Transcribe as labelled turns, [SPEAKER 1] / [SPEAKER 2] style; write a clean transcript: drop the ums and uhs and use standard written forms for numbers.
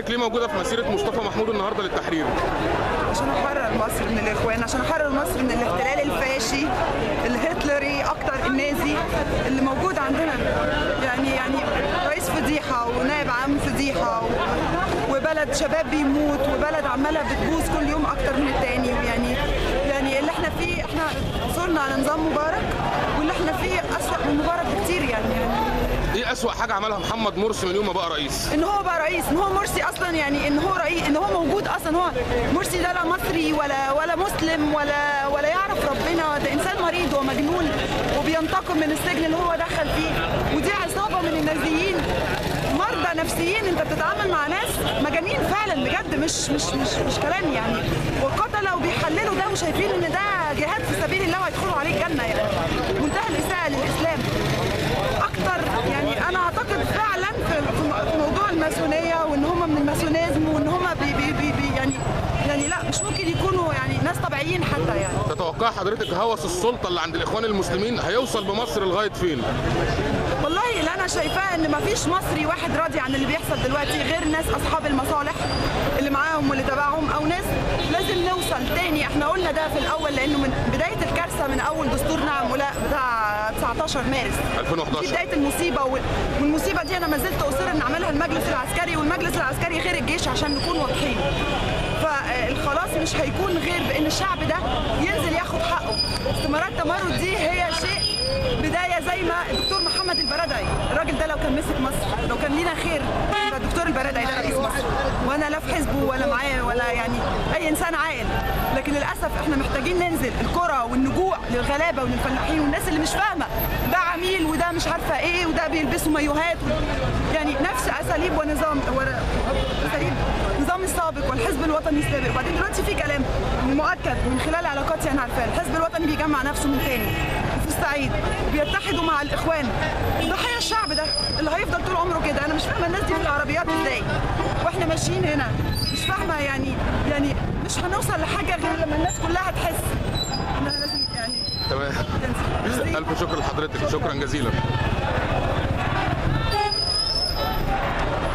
[SPEAKER 1] حضرتك ليه موجوده في مسيره مصطفى محمود النهارده للتحرير؟
[SPEAKER 2] عشان احرر مصر من الاخوان، عشان احرر مصر من الاحتلال الفاشي الهتلري اكتر النازي اللي موجود عندنا. يعني رئيس فضيحه ونائب عام فضيحه وبلد شباب بيموت وبلد عماله بتبوظ كل يوم اكتر من التاني. يعني اللي احنا فيه، احنا صرنا على نظام مبارك واللي احنا فيه اسوأ من مبارك بكتير. يعني
[SPEAKER 1] ايه اسوأ حاجه عملها محمد مرسي من يوم ما بقى رئيس؟
[SPEAKER 2] ان هو بقى رئيس، ان هو مرسي اصلا، يعني ان هو رئيس، ان هو موجود اصلا. هو مرسي ده لا مصري ولا مسلم ولا يعرف ربنا، ده انسان مريض ومجنون وبينتقم من السجن اللي هو دخل فيه. ودي عصابه من النازيين مرضى نفسيين. انت بتتعامل مع ناس مجانين فعلا بجد، مش كلام يعني. وقتله وبيحللوا ده وشايفين ان ده جهاد في سبيل الله وهيدخلوا عليه الجنه. يعني منتهى الاساءه للاسلام اكتر. يعني انا اعتقد فعلا في موضوع الماسونيه وان هم من الماسونيزم وان هم يعني لا مش ممكن يكونوا يعني ناس طبيعيين حتى. يعني
[SPEAKER 1] تتوقع حضرتك هوس السلطه اللي عند الاخوان المسلمين هيوصل بمصر لغايه فين؟
[SPEAKER 2] والله اللي انا شايفاه ان مفيش مصري واحد راضي عن اللي بيحصل دلوقتي غير ناس اصحاب المصالح اللي معاهم واللي تبعهم، او ناس لازم نوصل تاني. احنا قلنا ده في الاول لانه من بدايه الكارثه، من اول دستور نعم ولا بتاع 19 مارس
[SPEAKER 1] 2011
[SPEAKER 2] دي بدايه المصيبه. والمصيبه دي انا ما زلت اصر ان اعملها المجلس العسكري، والمجلس العسكري غير الجيش عشان نكون واضحين. فالخلاص مش هيكون غير بان الشعب ده ينزل ياخد حقه. استمارات تمرد دي هي شيء بدايه، زي ما الدكتور محمد البرادعي، الراجل ده لو كان مسك مصر، لو كان لينا خير، الدكتور البرادعي ده رئيس مصر، وانا لا في حزبه ولا معاه ولا يعني اي انسان عاقل. لكن للاسف احنا محتاجين ننزل القرى والنجوع للغلابه وللفلاحين والناس اللي مش فاهمه ده عميل وده مش عارفه ايه وده بيلبسوا مايوهات يعني نفس اساليب ونظام اساليب النظام السابق والحزب الوطني السابق. وبعدين دلوقتي في كلام مؤكد من خلال علاقاتي انا عارفاه، الحزب الوطني بيجمع نفسه من تاني في الصعيد، بيتحدوا مع الاخوان. ضحايا الشعب ده اللي هيفضل طول عمره كده. انا مش فاهمه الناس دي في العربيات ازاي واحنا ماشيين هنا، مش فاهمه يعني مش هنوصل لحاجه غير لما الناس كلها تحس انها لازم يعني.
[SPEAKER 1] تمام. الف شكر لحضرتك، شكرا جزيلا.